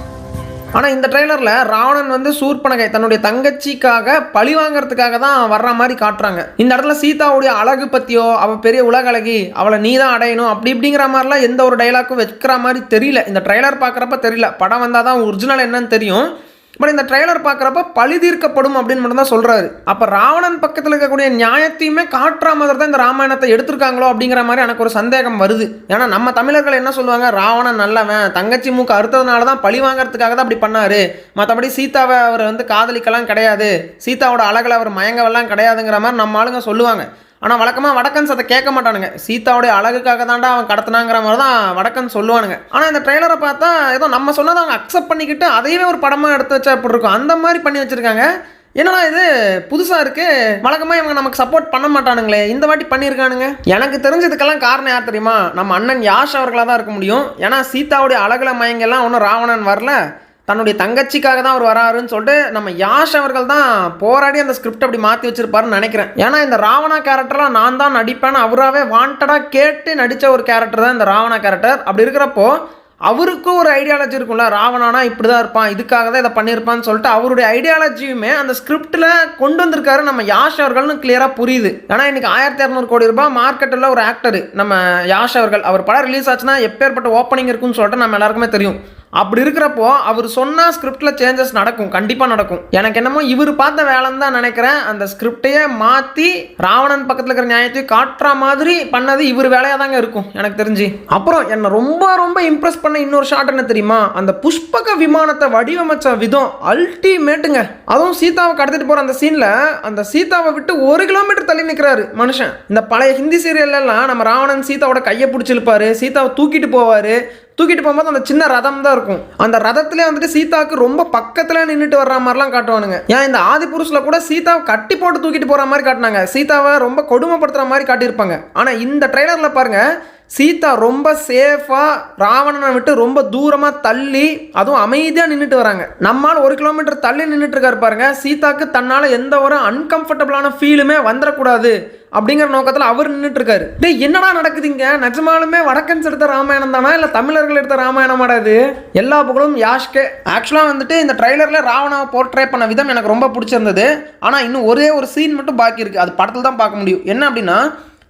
ஆனால் இந்த ட்ரெய்லரில் ராவணன் வந்து சூர்பனகை தன்னுடைய தங்கச்சிக்காக பழி வாங்கிறதுக்காக தான் வர்ற மாதிரி காட்டுறாங்க. இந்த இடத்துல சீதாவுடைய அழகு பற்றியோ, அவள் பெரிய உலக அழகி, அவளை நீ தான் அடையணும் அப்படி இப்படிங்கிற மாதிரிலாம் எந்த ஒரு டைலாக்கும் வைக்கிற மாதிரி தெரியல. இந்த ட்ரெய்லர் பார்க்குறப்ப தெரியல, படம் வந்தால் தான் ஒரிஜினல் என்னன்னு தெரியும். பட் இந்த ட்ரெய்லர் பார்க்குறப்ப பழி தீர்க்கப்படும் அப்படின்னு மட்டும் தான் சொல்கிறாரு. அப்போ ராவணன் பக்கத்தில் இருக்கக்கூடிய நியாயத்தையுமே காட்டுற மாதிரி தான் இந்த ராமாயணத்தை எடுத்திருக்காங்களோ அப்படிங்கிற மாதிரி எனக்கு ஒரு சந்தேகம் வருது. ஏன்னா நம்ம தமிழர்கள் என்ன சொல்லுவாங்க, ராவணன் நல்லவன், தங்கச்சி மூக்கு அறுத்ததுனால தான் பழி வாங்கிறதுக்காக தான் அப்படி பண்ணார், மற்றபடி சீதாவை அவர் வந்து காதலிக்கலாம் கிடையாது, சீதாவோட அழகில் அவர் மயங்கவெல்லாம் கிடையாதுங்கிற மாதிரி நம்ம ஆளுங்க சொல்லுவாங்க. ஆனால் வழக்கமாக வடக்கன்ஸ் அதை கேட்க மாட்டானுங்க, சீதாவுடைய அழகுக்காக தான்டா அவன் கடத்தினாங்கிற மாதிரி தான் வடக்கன் சொல்லுவானுங்க. ஆனால் இந்த ட்ரெய்லரை பார்த்தா ஏதோ நம்ம சொன்னதை அவங்க அக்செப்ட் பண்ணிக்கிட்டு அதையவே ஒரு படமாக எடுத்து வச்சா எப்படி இருக்கும், அந்த மாதிரி பண்ணி வச்சுருக்காங்க. என்னடா இது புதுசாக இருக்குது, வழக்கமாக இவங்க நமக்கு சப்போர்ட் பண்ண மாட்டானுங்களே, இந்த வாட்டி பண்ணியிருக்கானுங்க. எனக்கு தெரிஞ்சதுக்கெல்லாம் காரணம் யார் தெரியுமா, நம்ம அண்ணன் யாஷ் அவர்களாக தான் இருக்க முடியும். ஏன்னா சீதாவுடைய அழகில் மயங்கெல்லாம் ஒன்றும் ராவணன் வரல, தன்னுடைய தங்கச்சிக்காக தான் அவர் வராருன்னு சொல்லிட்டு நம்ம யாஷ் அவர்கள் தான் போராடி அந்த ஸ்கிரிப்ட் அப்படி மாற்றி வச்சிருப்பாருன்னு நினைக்கிறேன். ஏன்னா இந்த ராவணா கேரக்டர்லாம் நான் தான் நடிப்பேன்னு அவராகவே வாண்டடாக கேட்டு நடித்த ஒரு கேரக்டர் தான் இந்த ராவணா கேரக்டர். அப்படி இருக்கிறப்போ அவருக்கும் ஒரு ஐடியாலஜி இருக்கும்ல, ராவணானா இப்படி தான் இருப்பான், இதுக்காக தான் இதை பண்ணியிருப்பான்னு சொல்லிட்டு அவருடைய ஐடியாலஜியுமே அந்த ஸ்கிரிப்டில் கொண்டு வந்திருக்காரு நம்ம யாஷ் அவர்கள்னு கிளியராக புரியுது. ஏன்னா இன்னைக்கு 1200 கோடி ரூபாய் மார்க்கெட்டில் ஒரு ஆக்டர் நம்ம யாஷ் அவர்கள், அவர் படம் ரிலீஸ் ஆச்சுன்னா எப்பேற்பட்ட ஓப்பனிங் இருக்குன்னு சொல்லிட்டு நம்ம எல்லாருக்குமே தெரியும். அப்படி இருக்கிறப்போ அவர் சொன்னால் ஸ்கிரிப்டில் சேஞ்சஸ் நடக்கும், கண்டிப்பாக நடக்கும். எனக்கு என்னமோ இவர் பார்த்த வேலைன்னு தான் நினைக்கிறேன். அந்த ஸ்கிரிப்டையே மாற்றி ராவணன் பக்கத்தில் இருக்கிற நியாயத்தையும் காட்டுற மாதிரி பண்ணது இவர் வேலையாக தாங்க இருக்கும் எனக்கு தெரிஞ்சு. அப்புறம் என்னை ரொம்ப ரொம்ப இம்ப்ரெஸ் பண்ண இன்னொரு ஷாட் என்ன தெரியுமா, அந்த புஷ்பக விமானத்தை வடிவமைச்ச விதம் அல்டிமேட்டுங்க. அதுவும் சீதாவை கடத்திட்டு போகிற அந்த சீனில் அந்த சீதாவை விட்டு 1 கிலோமீட்டர் தள்ளி நிற்கிறாரு மனுஷன். இந்த பழைய ஹிந்தி சீரியல்லாம் நம்ம ராவணன் சீதாவோட கையை பிடிச்சிருப்பாரு, சீதாவை தூக்கிட்டு போவார், தூக்கிட்டு போகும்போது அந்த சின்ன ரதம் தான் இருக்கும், அந்த ரதத்திலே வந்துட்டு சீதாவுக்கு ரொம்ப பக்கத்தில் நின்றுட்டு வர்ற மாதிரிலாம் காட்டுவானுங்க. ஏன் இந்த ஆதிபுருஷில் கூட சீதாவை கட்டி போட்டு தூக்கிட்டு போகிற மாதிரி காட்டினாங்க, சீதாவை ரொம்ப கொடுமைப்படுத்துகிற மாதிரி காட்டியிருப்பாங்க. ஆனால் இந்த ட்ரெய்லரில் பாருங்கள், சீதா ரொம்ப சேஃபாக ராவணனை விட்டு ரொம்ப தூரமாக தள்ளி அதுவும் அமைதியாக நின்றுட்டு வராங்க. நம்மால் 1 கிலோமீட்டர் தள்ளி நின்றுட்டு இருக்காரு பாருங்க. சீதாக்கு தன்னால் எந்த ஒரு அன்கம்ஃபர்டபுளான ஃபீலுமே வந்துடக்கூடாது அப்படிங்கிற நோக்கத்தில் அவர் நின்றுட்டு இருக்காரு. டேய் என்னடா நடக்குதுங்க, நிஜமாலுமே வடக்கன்ஸ் எடுத்த ராமாயணம் தானா இல்லை தமிழர்கள் எடுத்த ராமாயணமாடா இது? எல்லா புகழும் யாஷ்கே. ஆக்சுவலாக வந்துட்டு இந்த ட்ரைலரில் ராவணாவை போர்ட்ரே பண்ண விதம் எனக்கு ரொம்ப பிடிச்சிருந்தது. ஆனால் இன்னும் ஒரே ஒரு சீன் மட்டும் பாக்கி இருக்குது, அது படத்தில் தான் பார்க்க முடியும். என்ன அப்படின்னா,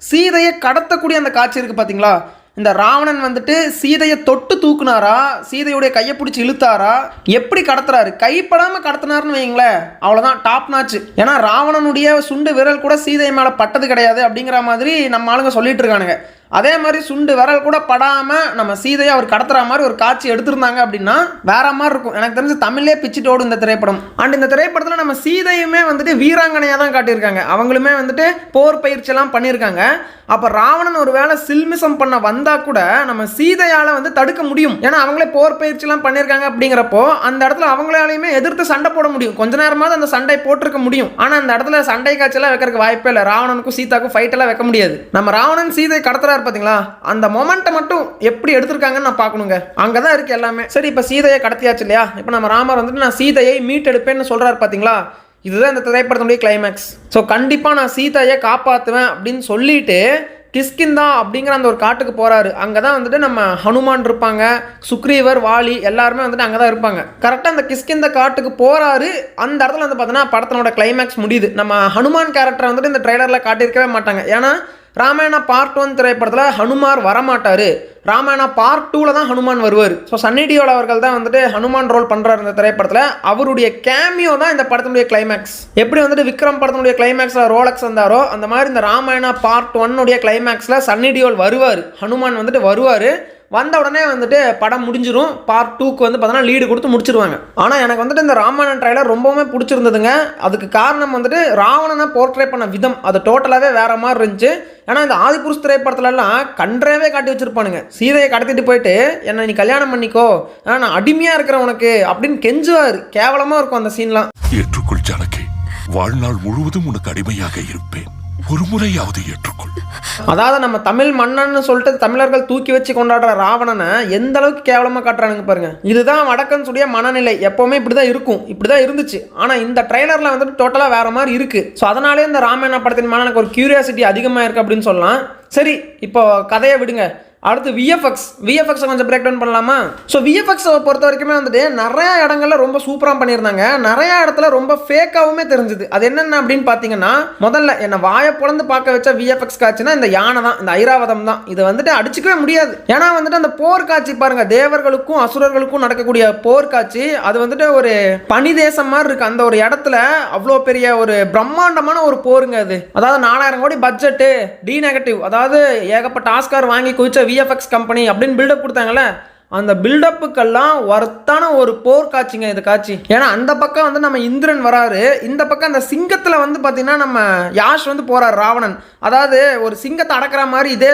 சீதையை கடத்தக்கூடிய அந்த காட்சி இருக்குது பார்த்தீங்களா, இந்த ராவணன் வந்துட்டு சீதையை தொட்டு தூக்குனாரா, சீதையுடைய கையை பிடிச்சி இழுத்தாரா, எப்படி கடத்துறாரு, கைப்படாமல் கடத்தினாருன்னு வைங்களேன், அவ்வளோதான் டாப் நாச்சு. ஏன்னா ராவணனுடைய சுண்டு விரல் கூட சீதை மேலே பட்டது கிடையாது அப்படிங்கிற மாதிரி நம்ம ஆளுங்க சொல்லிட்டு இருக்கானுங்க. அதே மாதிரி சுண்டு விரல் கூட படாமல் நம்ம சீதையை அவர் கடத்துற மாதிரி ஒரு காட்சி எடுத்திருந்தாங்க அப்படின்னா வேற மாதிரி இருக்கும். எனக்கு தெரிஞ்சு தமிழ்லே பிச்சுட்டு ஓடும் இந்த திரைப்படம். அண்ட் இந்த திரைப்படத்தில் நம்ம சீதையுமே வந்துட்டு வீராங்கனையாக தான் காட்டியிருக்காங்க. அவங்களுமே வந்துட்டு போர் பயிற்சியெல்லாம் பண்ணியிருக்காங்க. அப்போ ராவணன் ஒரு வேளை சில்மிசம் பண்ண வந்தால் கூட நம்ம சீதையால் வந்து தடுக்க முடியும். ஏன்னா அவங்களே போர் பயிற்சியெல்லாம் பண்ணியிருக்காங்க. அப்படிங்கிறப்போ அந்த இடத்துல அவங்களாலையுமே எதிர்த்து சண்டை போட முடியும். கொஞ்ச நேரமாவது அந்த சண்டை போட்டிருக்க முடியும். ஆனால் அந்த இடத்துல சண்டை காட்சியெல்லாம் வைக்கிறதுக்கு வாய்ப்பே இல்லை. ராவணனுக்கும் சீதாக்கும் ஃபைட் எல்லாம் வைக்க முடியாது. நம்ம ராவணன் சீதை கடத்துறாரு பார்த்தீங்களா, அந்த மொமெண்ட்டை மட்டும் எப்படி எடுத்திருக்காங்கன்னு நான் பார்க்கணுங்க. அங்கே தான் இருக்கு எல்லாமே. சரி, இப்போ சீதையை கடத்தியாச்சு இல்லையா, இப்போ நம்ம ராமர் வந்துட்டு நான் சீதையை மீட்டெடுப்பேன்னு சொல்றாரு பார்த்தீங்களா, இதுதான் இந்த திரைப்படத்தினுடைய கிளைமேக்ஸ். ஸோ கண்டிப்பாக நான் சீதையை காப்பாற்றுவேன் அப்படின்னு சொல்லிட்டு கிஷ்கிந்தா அப்படிங்கிற அந்த ஒரு காட்டுக்கு போகிறாரு. அங்கே தான் வந்துட்டு நம்ம ஹனுமான் இருப்பாங்க, சுக்ரீவர், வாலி எல்லாருமே வந்துட்டு அங்கே தான் இருப்பாங்க. கரெக்டாக அந்த கிஷ்கிந்தா காட்டுக்கு போகிறாரு. அந்த இடத்துல வந்து பார்த்தீங்கன்னா படத்தினோட கிளைமேக்ஸ் முடியுது. நம்ம ஹனுமான் கேரக்டரை வந்துட்டு இந்த ட்ரெய்லரில் காட்டியிருக்கவே மாட்டாங்க. ஏன்னா ராமாயணா பார்ட் 1 திரைப்படத்தில் ஹனுமார் வரமாட்டார். ராமாயணா பார்ட் 2ல் தான் ஹனுமான் வருவார். ஸோ சன்னி டியோல் அவர்கள் தான் வந்துட்டு ஹனுமான் ரோல் பண்ணுறாரு இந்த திரைப்படத்தில். அவருடைய கேமியோ தான் இந்த படத்தினுடைய கிளைமேக்ஸ். எப்படி வந்துட்டு விக்ரம் படத்தினுடைய கிளைமேக்ஸில் ரோலக்ஸ் வந்தாரோ அந்த மாதிரி இந்த ராமாயணா பார்ட் 1 கிளைமேக்ஸில் சன்னி டியோல் வருவார். ஹனுமான் வந்துட்டு வருவார். வந்த உடனே வந்துட்டு படம் முடிஞ்சிடும். பார்ட் 2க்கு வந்து பார்த்தீங்கன்னா லீடு கொடுத்து முடிச்சிருவாங்க. ஆனால் எனக்கு வந்துட்டு இந்த ராமாயணன் ட்ரைலர் ரொம்பவுமே பிடிச்சிருந்ததுங்க. அதுக்கு காரணம் வந்துட்டு ராவணனை போர்ட்ரே பண்ண விதம் அது டோட்டலாகவே வேற மாதிரி இருந்துச்சு. ஏன்னா இந்த ஆதிபுருஷ் திரைப்படத்துலலாம் கன்றவே காட்டி வச்சிருப்பானுங்க. சீதையை கடத்திட்டு போயிட்டு என்னை நீ கல்யாணம் பண்ணிக்கோ, நான் அடிமையாக இருக்கிறேன் உனக்கு அப்படின்னு கெஞ்சுவார். கேவலமாக இருக்கும் அந்த சீன்லாம். ஏற்றுக்கொள் ஜானகி, வாழ்நாள் முழுவதும் உனக்கு அடிமையாக இருப்பேன், ஒரு முறையாவது ஏற்றுக்கொள். அதாவது நம்ம தமிழ் மன்னன்னு சொல்லிட்டு தமிழர்கள் தூக்கி வச்சு கொண்டாடுற ராவணனை எந்த அளவுக்கு கேவலமாக காட்டுறானுங்க பாருங்க. இதுதான் வடக்கன் சொல்லிய மனநிலை. எப்பவுமே இப்படிதான் இருக்கும், இப்படிதான் இருந்துச்சு. ஆனா இந்த ட்ரைலர்ல வந்துட்டு டோட்டலா வேற மாதிரி இருக்கு. ஸோ அதனாலே இந்த ராமாயண படத்தின் மேல எனக்கு ஒரு கியூரியாசிட்டி அதிகமாக இருக்கு அப்படின்னு சொல்லலாம். சரி, இப்போ கதையை விடுங்க. அடுத்து விஎஃப்எக்ஸை கொஞ்சம் பிரேக் டவுன் பண்ணலாமா? ஸோ விஎஃப்எக்ஸை பொறுத்த வரைக்குமே வந்துட்டு நிறைய இடங்கள்ல ரொம்ப சூப்பராக பண்ணியிருந்தாங்க. நிறைய இடத்துல ரொம்ப ஃபேக்காகவுமே தெரிஞ்சுது. அது என்னென்ன அப்படின்னு பார்த்தீங்கன்னா, முதல்ல என்னை வாயை பொழந்து பார்க்க வச்ச விஎஃப்எக்ஸ் காட்சினா இந்த யானை தான், இந்த ஐராவதம் தான். இதை வந்துட்டு அடிச்சுக்கவே முடியாது. ஏன்னா வந்துட்டு அந்த போர் காட்சி பாருங்க, தேவர்களுக்கும் அசுரர்களுக்கும் நடக்கக்கூடிய போர் காட்சி அது வந்துட்டு ஒரு பனி தேசம் மாதிரி இருக்கு. அந்த ஒரு இடத்துல அவ்வளோ பெரிய ஒரு பிரம்மாண்டமான ஒரு போருங்க அது. அதாவது 4000 கோடி பட்ஜெட்டு, டி நெகட்டிவ், அதாவது ஏகப்பட்ட ஆஸ்கார் வாங்கி குவிச்ச விஎஃப்எக்ஸ் கம்பெனி அப்படின்னு பில்டப் கொடுத்தாங்கல்ல, அந்த பில்டப்புக்கெல்லாம் ஒர்த்தான ஒரு போர் காட்சிங்க இது காட்சி. ஏன்னா அந்த பக்கம் வந்து நம்ம இந்திரன் வராரு, இந்த பக்கம் அந்த சிங்கத்தில் வந்து பார்த்தீங்கன்னா நம்ம யாஷ் வந்து போறார் ராவணன். அதாவது ஒரு சிங்கத்தை அடக்கிற மாதிரி இதே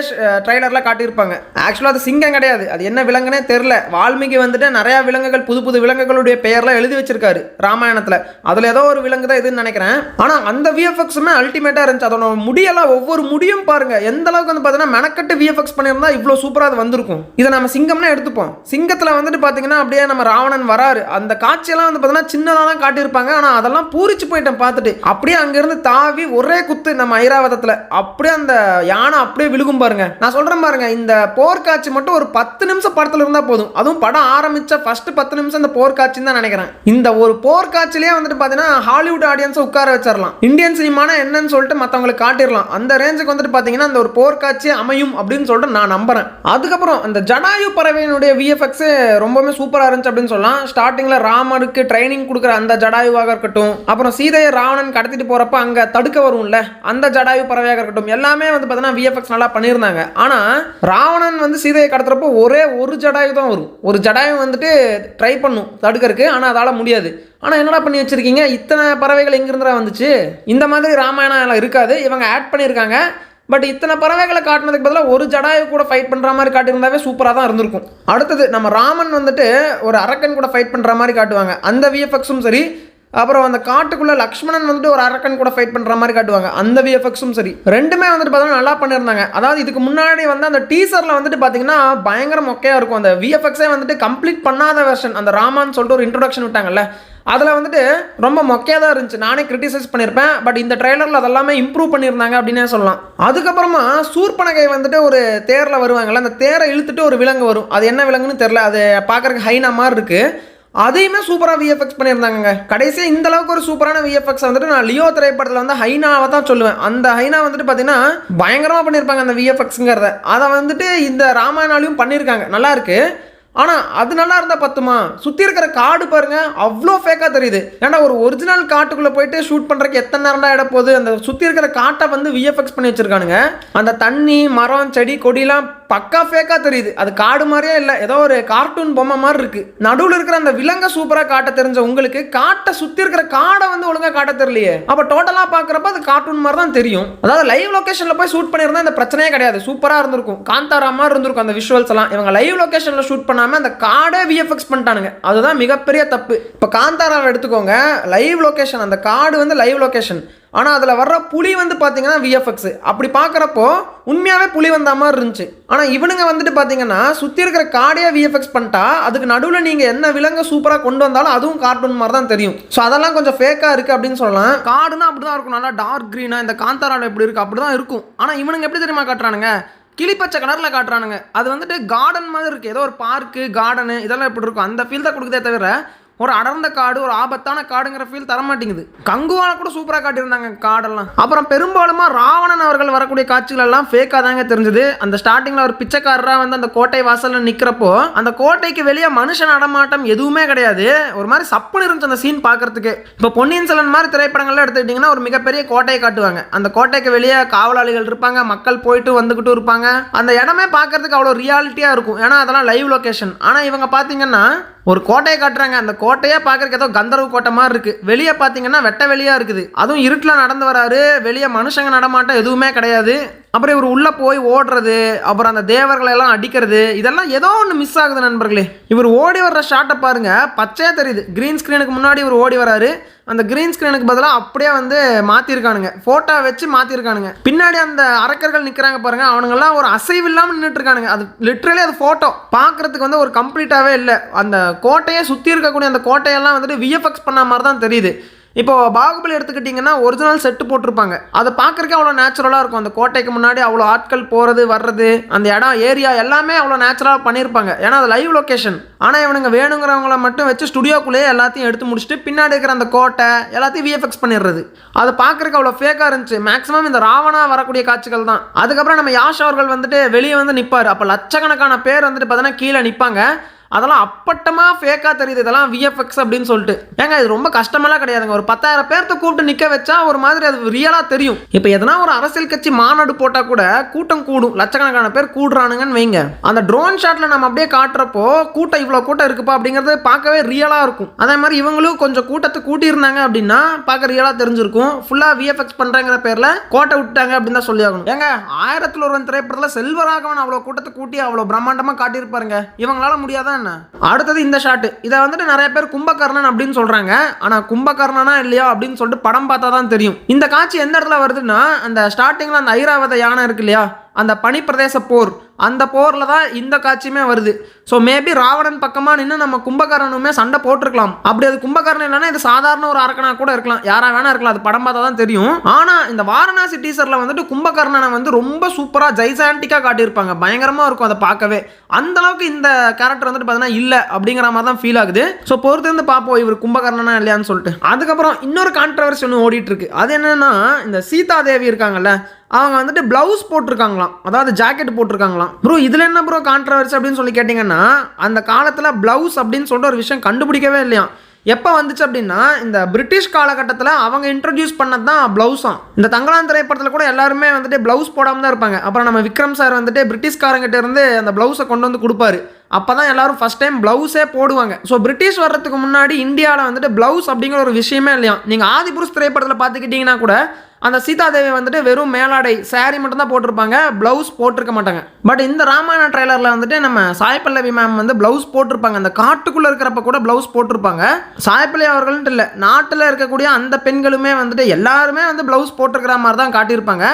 ட்ரைலரில் காட்டியிருப்பாங்க. ஆக்சுவலாக அது சிங்கம் கிடையாது, அது என்ன விலங்குனே தெரில. வால்மீகி வந்துட்டு நிறையா விலங்குகள், புது புது விலங்குகளுடைய பெயர்லாம் எழுதி வச்சிருக்காரு ராமாயணத்தில். அதில் ஏதோ ஒரு விலங்கு தான் இதுன்னு நினைக்கிறேன். ஆனால் அந்த விஎஃப்எக்ஸுமே அல்டிமேட்டாக இருந்துச்சு. அதோட முடியெல்லாம் ஒவ்வொரு முடியும் பாருங்க எந்த அளவுக்கு வந்து பார்த்தீங்கன்னா மெனக்கட்டு விஎஃப்எக்ஸ் பண்ணியிருந்தா இவ்வளோ சூப்பராக அது வந்திருக்கும். இதை நம்ம சிங்கம்னா எடுத்துப்போம். சிங்கத்தில் வந்துட்டு பார்த்தீங்கன்னா அப்படியே நம்ம ராவணன் வராரு. அந்த காட்சியெல்லாம் வந்து பார்த்தீங்கன்னா சின்னதாக தான் காட்டியிருப்பாங்க. ஆனால் அதெல்லாம் பூரிச்சு போயிட்டேன் பார்த்துட்டு. அப்படியே அங்கேருந்து தாவி ஒரே குத்து நம்ம ஐராவதத்தில் அப்படியே அந்த யானை அப்படியே விழுகும் பாருங்க. நான் சொல்கிறேன் பாருங்க, இந்த போர் காட்சி மட்டும் ஒரு 10 நிமிஷம் படத்தில் இருந்தால் போதும். அதுவும் படம் ஆரம்பித்த ஃபர்ஸ்ட் 10 நிமிஷம் இந்த போர் காட்சின்னு தான் நினைக்கிறேன். இந்த ஒரு போர் காட்சிலேயே வந்துட்டு பார்த்தீங்கன்னா ஹாலிவுட் ஆடியன்ஸை உட்கார வச்சிடலாம். இந்தியன் சினிமானா என்னன்னு சொல்லிட்டு மற்றவங்களுக்கு காட்டிடலாம். அந்த ரேஞ்சுக்கு வந்துட்டு பார்த்தீங்கன்னா அந்த ஒரு போர் காட்சி அமையும் அப்படின்னு சொல்லிட்டு நான் நம்புறேன். அதுக்கப்புறம் அந்த ஜடாயு பறவையினுடைய விஎஃப்எக்ஸ் ரொம்பவே சூப்பராக இருந்துச்சு அப்படின்னு சொல்லலாம். ஸ்டார்டிங்கில் ராமருக்கு ட்ரைனிங் கொடுக்குற அந்த ஜடாயுவாக இருக்கட்டும், அப்புறம் சீதையை ராவணன் கடத்திட்டு போகிறப்ப அங்கே தடுக்க வரும்ல அந்த ஜடாயு பறவையாக இருக்கட்டும், எல்லாமே வந்து பார்த்தீங்கன்னா விஎஃப்எக்ஸ் நல்லா பண்ணியிருந்தாங்க. ஆனால் ராவணன் வந்து சீதையை கடத்துறப்போ ஒரே ஒரு ஜடாயு தான் வரும். ஒரு ஜடாயு வந்துட்டு ட்ரை பண்ணும் தடுக்கிறதுக்கு, ஆனால் அதால் முடியாது. ஆனால் என்னடா பண்ணி வச்சிருக்கீங்க, இத்தனை பறவைகள் எங்கிருந்துடா வந்துச்சு? இந்த மாதிரி ராமாயணம் இருக்காது, இவங்க ஆட் பண்ணியிருக்காங்க. பட் இத்தனை பறவைகளை காட்டினதுக்கு பதிலாக ஒரு ஜடாயு கூட ஃபைட் பண்ணுற மாதிரி காட்டியிருந்தாவே சூப்பராக தான் இருந்திருக்கும். அடுத்தது நம்ம ராமன் வந்துட்டு ஒரு அரக்கன் கூட ஃபைட் பண்ணுற மாதிரி காட்டுவாங்க, அந்த விஎஃப்எக்ஸும் சரி. அப்புறம் அந்த காட்டுக்குள்ளே லக்ஷ்மணன் வந்துட்டு ஒரு அரக்கன் கூட ஃபைட் பண்ணுற மாதிரி காட்டுவாங்க, அந்த விஎஃப்எக்ஸும் சரி. ரெண்டுமே வந்துட்டு பார்த்தீங்கன்னா நல்லா பண்ணியிருந்தாங்க. அதாவது இதுக்கு முன்னாடி வந்து அந்த டீசரில் வந்துட்டு பார்த்தீங்கன்னா பயங்கர மொக்கையாக இருக்கும். அந்த விஎஃப்எக்ஸே வந்துட்டு கம்ப்ளீட் பண்ணாத வெர்ஷன், அந்த ராமான்னு சொல்லிட்டு ஒரு இன்ட்ரோடக்ஷன் விட்டாங்கல்ல, அதில் வந்துட்டு ரொம்ப மொக்கையாக தான் இருந்துச்சு. நானே கிரிட்டிசைஸ் பண்ணியிருப்பேன். பட் இந்த ட்ரெய்லரில் அதெல்லாமே இம்ப்ரூவ் பண்ணியிருந்தாங்க அப்படின்னே சொல்லலாம். அதுக்கப்புறமா சூர்பனகை வந்துட்டு ஒரு தேரில் வருவாங்கள்ல, அந்த தேரை இழுத்துட்டு ஒரு விலங்கு வரும். அது என்ன விலங்குன்னு தெரில, அது பார்க்குறதுக்கு ஹைனா மாதிரி இருக்குது. அதையுமே சூப்பராக விஎஃப்எக்ஸ் பண்ணியிருந்தாங்க. கடைசியாக இந்த அளவுக்கு ஒரு சூப்பரான விஎஃப்எக்ஸ் வந்துட்டு நான் லியோ திரைப்படத்தில் வந்து ஹைனாவை தான் சொல்லுவேன். அந்த ஹைனா வந்துட்டு பார்த்தீங்கன்னா பயங்கரமாக பண்ணியிருப்பாங்க அந்த விஎஃப்எக்ஸுங்கிறத. அதை வந்துட்டு இந்த ராமாயணாலையும் பண்ணியிருக்காங்க, நல்லா இருக்கு. ஆனால் அது நல்லா இருந்தால் பத்துமா? சுற்றி இருக்கிற காடு பாருங்க அவ்வளோ ஃபேக்காக தெரியுது. ஏன்னா ஒரு ஒரிஜினல் காட்டுக்குள்ளே போயிட்டு ஷூட் பண்ணுறதுக்கு எத்தனை நேரம்டா இட போகுது. அந்த சுற்றி இருக்கிற காட்டை வந்து விஎஃப்எக்ஸ் பண்ணி வச்சிருக்கானுங்க. அந்த தண்ணி மரம் செடி கொடிலாம் பக்கா ஃபேக்காக தெரியுது. அது காடு மாதிரியே இல்லை, ஏதோ ஒரு கார்ட்டூன் பொம்மை மாதிரி இருக்கு. நடுவில் இருக்கிற அந்த விலங்கை சூப்பராக காட்ட தெரிஞ்ச உங்களுக்கு காட்டை சுற்றி இருக்கிற காடை வந்து ஒழுங்காக காட்ட தெரியலையே. அப்போ டோட்டலாக பார்க்குறப்ப அது கார்ட்டூன் மாதிரி தான் தெரியும். அதாவது லைவ் லொகேஷனில் போய் ஷூட் பண்ணியிருந்தா இந்த பிரச்சனையே கிடையாது, சூப்பராக இருந்திருக்கும், காந்தாரா மாதிரி இருந்திருக்கும் அந்த விஷுவல்ஸ் எல்லாம். இவங்க லைவ் லொகேஷனில் ஷூட் பண்ணாமல் அந்த காடே விஎஃப்எக்ஸ் பண்ணிட்டானுங்க. அதுதான் மிகப்பெரிய தப்பு. இப்போ காந்தாராவை எடுத்துக்கோங்க, லைவ் லொகேஷன், அந்த காடு வந்து லைவ் லொகேஷன், ஆனால் அதில் வர்ற புலி வந்து பார்த்தீங்கன்னா விஎஃப்எக்ஸ். அப்படி பார்க்குறப்போ உண்மையாகவே புலி வந்த மாதிரி இருந்துச்சு. ஆனால் இவனுங்க வந்துட்டு பார்த்தீங்கன்னா சுற்றி இருக்கிற காடையே விஎஃப்எக்ஸ் பண்ணிட்டா அதுக்கு நடுவில் நீங்கள் என்ன விலங்கு சூப்பராக கொண்டு வந்தாலும் அதுவும் கார்ட்டூன் மாதிரி தான் தெரியும். ஸோ அதெல்லாம் கொஞ்சம் ஃபேக்காக இருக்குது அப்படின்னு சொல்லலாம். காடுனா அப்படி தான் இருக்கும், நல்லா டார்க் க்ரீனாக. இந்த காந்தாராவில் எப்படி இருக்குது அப்படி தான் இருக்கும். ஆனால் இவனுங்க எப்படி தெரியுமா காட்டுறானுங்க? கிளிப்பச்சை கலரில் காட்டுறானுங்க. அது வந்துட்டு கார்டன் மாதிரி இருக்குது, ஏதோ ஒரு பார்க்கு கார்டனு இதெல்லாம் எப்படி இருக்கும் அந்த ஃபீல் தான் கொடுக்குதே தவிர ஒரு அடர்ந்த காடு ஒரு ஆபத்தான காடுங்கிற ஃபீல் தர மாட்டேங்குது. கங்குவால கூட சூப்பராக காட்டியிருந்தாங்க காடெல்லாம். அப்புறம் பெரும்பாலுமா ராவணன் அவர்கள் வரக்கூடிய காட்சிகள் எல்லாம் ஃபேக்காக தாங்க தெரிஞ்சது. அந்த ஸ்டார்டிங்கில் ஒரு பிச்சைக்காரராக வந்து அந்த கோட்டை வாசலில் நிற்கிறப்போ அந்த கோட்டைக்கு வெளியே மனுஷன் நடமாட்டம் எதுவுமே கிடையாது. ஒரு மாதிரி சப்புன்னு இருந்துச்சு அந்த சீன் பார்க்கறதுக்கு. இப்போ பொன்னியின் செல்வன் மாதிரி திரைப்படங்கள்லாம் எடுத்துக்கிட்டிங்கன்னா ஒரு மிகப்பெரிய கோட்டையை காட்டுவாங்க. அந்த கோட்டைக்கு வெளியே காவலாளிகள் இருப்பாங்க, மக்கள் போயிட்டு வந்துக்கிட்டு இருப்பாங்க. அந்த இடமே பார்க்கறதுக்கு அவ்வளோ ரியாலிட்டியாக இருக்கும், ஏன்னா அதெல்லாம் லைவ் லொகேஷன். ஆனால் இவங்க பார்த்தீங்கன்னா ஒரு கோட்டையை காட்டுறாங்க, அந்த கோட்டையே பார்க்கறதுக்கு ஏதோ கந்தர்வ கோட்டை மாதிரி இருக்கு. வெளியே பார்த்தீங்கன்னா வெட்ட வெளியா இருக்குது, அதுவும் இருட்டில் நடந்து வராரு. வெளியே மனுஷங்க நடமாட்டம் எதுவுமே கிடையாது. அப்புறம் இவர் உள்ளே போய் ஓடுறது, அப்புறம் அந்த தேவர்களை எல்லாம் அடிக்கிறது, இதெல்லாம் ஏதோ ஒன்று மிஸ் ஆகுது நண்பர்களே. இவர் ஓடி வர்ற ஷாட்டை பாருங்க, பச்சையாக தெரியுது. கிரீன் ஸ்க்ரீனுக்கு முன்னாடி இவர் ஓடி வராரு, அந்த கிரீன் ஸ்க்ரீனுக்கு பதிலாக அப்படியே வந்து மாற்றிருக்கானுங்க, ஃபோட்டோ வச்சு மாற்றிருக்கானுங்க. பின்னாடி அந்த அரக்கர்கள் நிற்கிறாங்க பாருங்க, அவனுங்கெல்லாம் ஒரு அசைவு இல்லாமல் நின்றுட்டு இருக்கானுங்க. அது லிட்ரலி அது ஃபோட்டோ பார்க்குறதுக்கு வந்து ஒரு கம்ப்ளீட்டாகவே இல்லை. அந்த கோட்டையை சுற்றி இருக்கக்கூடிய அந்த கோட்டையெல்லாம் வந்துட்டு விஎஃப்எக்ஸ் பண்ண மாதிரி தான் தெரியுது. இப்போ பாகுபலி எடுத்துக்கிட்டிங்கன்னா ஒரிஜினல் செட்டு போட்டிருப்பாங்க, அதை பார்க்குறக்கே அவ்வளோ நேச்சுரலாக இருக்கும். அந்த கோட்டைக்கு முன்னாடி அவ்வளோ ஆட்கள் போகிறது வர்றது, அந்த இடம் ஏரியா எல்லாமே அவ்வளோ நேச்சுரலாக பண்ணியிருப்பாங்க, ஏன்னா அது லைவ் லொக்கேஷன். ஆனால் இவனுங்க வேணுங்கிறவங்கள மட்டும் வச்சு ஸ்டுடியோக்குள்ளேயே எல்லாத்தையும் எடுத்து முடிச்சுட்டு பின்னாடி இருக்கிற அந்த கோட்டை எல்லாத்தையும் விஎஃப்எக்ஸ் பண்ணிடுறது. அது பார்க்குறக்கு அவ்வளோ ஃபேக்காக இருந்துச்சு. மேக்ஸிமம் இந்த ராவணா வரக்கூடிய காட்சிகள் தான். அதுக்கப்புறம் நம்ம யாஷ் அவர்கள் வந்துட்டு வெளியே வந்து நிற்பார், அப்போ லட்சக்கணக்கான பேர் வந்துட்டு பார்த்தீங்கன்னா கீழே நிற்பாங்க. அதெல்லாம் அப்பட்டமாக ஃபேக்காக தெரியுது, இதெல்லாம் விஎஃப்எக்ஸ் அப்படின்னு சொல்லிட்டு. ஏங்க இது ரொம்ப கஷ்டமெல்லாம் கிடையாதுங்க. ஒரு 10,000 பேர்த்த கூப்பிட்டு நிற்க வச்சா ஒரு மாதிரி அது ரியலாக தெரியும். இப்போ எதனா ஒரு அரசியல் கட்சி மாநாடு போட்டால் கூட கூட்டம் கூடும், லட்சக்கணக்கான பேர் கூடுறானுங்கன்னு வைங்க. அந்த ட்ரோன் ஷாட்டில் நம்ம அப்படியே காட்டுறப்போ கூட்டம் இவ்வளோ கூட்டம் இருக்குப்பா அப்படிங்கிறது பார்க்கவே ரியலாக இருக்கும். அதே மாதிரி இவங்களும் கொஞ்சம் கூட்டத்தை கூட்டியிருந்தாங்க அப்படின்னா பார்க்க ரியலாக தெரிஞ்சிருக்கும். ஃபுல்லாக விஎஃப்எக்ஸ் பண்ணுறங்கிற பேரில் கோட்டை விட்டாங்க அப்படின்னு தான் சொல்லி ஆகணும். ஏங்க 1000ல் ஒருவன் திரைப்படத்தில் செல்வராகவன் அவ்வளோ கூட்டத்தை கூட்டி அவ்வளோ பிரம்மாண்டமாக காட்டியிருப்பாருங்க, இவங்களால முடியாதான். அடுத்தது இந்த ஷாட், இதை வந்துட்டு நிறைய பேர் கும்பகர்ணன் அப்படின்னு சொல்றாங்க. ஆனா கும்பகர்ணனா இல்லையா அப்படின்னு சொல்லிட்டு படம் பார்த்தா தான் தெரியும். இந்த காட்சி எந்த இடத்துல வருதுன்னா, அந்த ஸ்டார்டிங்ல அந்த ஐராவத யானை இருக்கு இல்லையா, அந்த பனிப்பிரதேச போர், அந்த போரில் தான் இந்த காட்சியுமே வருது. ஸோ மேபி ராவணன் பக்கமாக நின்று நம்ம கும்பகர்ணனுமே சண்டை போட்டிருக்கலாம். அப்படி அது கும்பகர்ணன் இல்லைன்னா இது சாதாரண ஒரு அரக்கனா கூட இருக்கலாம், யாரா வேணா இருக்கலாம், அது படம் பார்த்தா தான் தெரியும். ஆனால் இந்த வாரணாசி டீசரில் வந்துட்டு கும்பகர்ணனை வந்து ரொம்ப சூப்பராக ஜைசாண்டிக்காக காட்டியிருப்பாங்க, பயங்கரமாக இருக்கும் அதை பார்க்கவே. அந்த அளவுக்கு இந்த கேரக்டர் வந்துட்டு பார்த்தீங்கன்னா இல்லை அப்படிங்கிற மாதிரி தான் ஃபீல் ஆகுது. ஸோ பொறுத்து இருந்து பார்ப்போம் இவர் கும்பகர்ணனா இல்லையான்னு சொல்லிட்டு. அதுக்கப்புறம் இன்னொரு கான்ட்ரவர்சி ஒன்று ஓடிட்டு இருக்கு. அது என்னன்னா, இந்த சீதா தேவி இருக்காங்கல்ல, அவங்க வந்துட்டு பிளவுஸ் போட்டிருக்காங்களாம், அதாவது ஜாக்கெட் போட்டிருக்காங்களாம். ப்ரோ இதில் என்ன ப்ரோ கான்ட்ரவர்சி அப்படின்னு சொல்லி கேட்டிங்கன்னா, அந்த காலத்தில் பிளவுஸ் அப்படின்னு சொல்லிட்டு ஒரு விஷயம் கண்டுபிடிக்கவே இல்லையா. எப்போ வந்துச்சு அப்படின்னா, இந்த பிரிட்டிஷ் காலகட்டத்தில் அவங்க இன்ட்ரடியூஸ் பண்ணது தான் ப்ளவுஸாம். இந்த தங்கலான் திரைப்படத்தில் கூட எல்லாருமே வந்துட்டு ப்ளவுஸ் போடாமல் தான் இருப்பாங்க. அப்புறம் நம்ம விக்ரம் சார் வந்துட்டு பிரிட்டிஷ்காரங்கிட்ட இருந்து அந்த ப்ளவுஸை கொண்டு வந்து கொடுப்பாரு. அப்போ தான் எல்லாரும் ஃபஸ்ட் டைம் ப்ளவுஸே போடுவாங்க. ஸோ பிரிட்டிஷ் வர்றதுக்கு முன்னாடி இந்தியாவில் வந்துட்டு ப்ளவுஸ் அப்படிங்கிற ஒரு விஷயமே இல்லையா. நீங்கள் ஆதிபுருஷ் திரைப்படத்தில் பார்த்துக்கிட்டிங்கன்னா கூட அந்த சீதாதேவி வந்துட்டு வெறும் மேலாடை சாரி மட்டும் தான் போட்டிருப்பாங்க, ப்ளவுஸ் போட்டிருக்க மாட்டாங்க. பட் இந்த ராமாயண ட்ரைலரில் வந்துட்டு நம்ம சாய் பல்லவி மேம் வந்து ப்ளவுஸ் போட்டிருப்பாங்க. அந்த காட்டுக்குள்ளே இருக்கிறப்ப கூட ப்ளவுஸ் போட்டிருப்பாங்க. சாய் பல்லவி அவர்கள்ட்டு இல்லை, நாட்டில் இருக்கக்கூடிய அந்த பெண்களுமே வந்துட்டு எல்லாருமே வந்து ப்ளவுஸ் போட்டிருக்கிற மாதிரி தான் காட்டியிருப்பாங்க.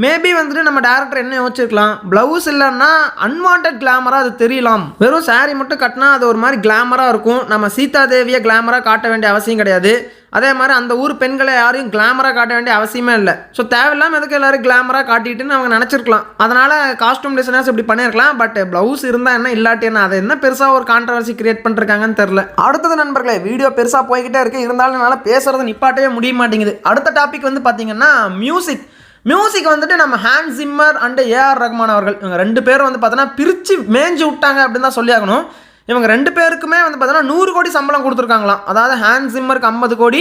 மேபி வந்துட்டு நம்ம டேரக்டர் என்ன யோசிச்சிருக்கலாம், ப்ளவுஸ் இல்லைன்னா அன்வான்ட் கிளாமராக அது தெரியலாம். வெறும் சாரி மட்டும் கட்டினா அது ஒரு மாதிரி கிளாமராக இருக்கும். நம்ம சீதாதேவியை கிளாமராக காட்ட வேண்டிய அவசியம் கிடையாது. அதே மாதிரி அந்த ஊர் பெண்களை யாரையும் கிளாமராக காட்ட வேண்டிய அவசியமே இல்லை. ஸோ தேவையில்லாமல் எதுக்கு எல்லாரும் கிளாமராக காட்டிட்டுன்னு அவங்க நினச்சிருக்கலாம். அதனால் காஸ்டியூம் டிசைனர்ஸ் இப்படி பண்ணியிருக்கலாம். பட் ப்ளவுஸ் இருந்தால் என்ன இல்லாட்டி என்ன, அது என்ன பெருசாக ஒரு கான்ட்ரவர்சி கிரியேட் பண்ணிருக்காங்கன்னு தெரில. அடுத்தது நண்பர்களே, வீடியோ பெருசாக போய்கிட்டே இருக்குது, இருந்தாலும் என்னால் பேசுறது நிப்பாட்டவே முடிய மாட்டேங்குது. அடுத்த டாபிக் வந்து பார்த்தீங்கன்னா மியூசிக் வந்துட்டு நம்ம Hans Zimmer and A R Rahman அவர்கள், இவங்க 2 பேரும் வந்து பார்த்தோன்னா பிரித்து மேய்ஞ்சு விட்டாங்க அப்படின்னு தான் சொல்லி ஆகணும். இவங்க 2 பேருக்குமே வந்து பார்த்தீங்கன்னா 100 கோடி சம்பளம் கொடுத்துருக்காங்களாம். அதாவது ஹான்ஸ் சிம்மருக்கு 50 கோடி,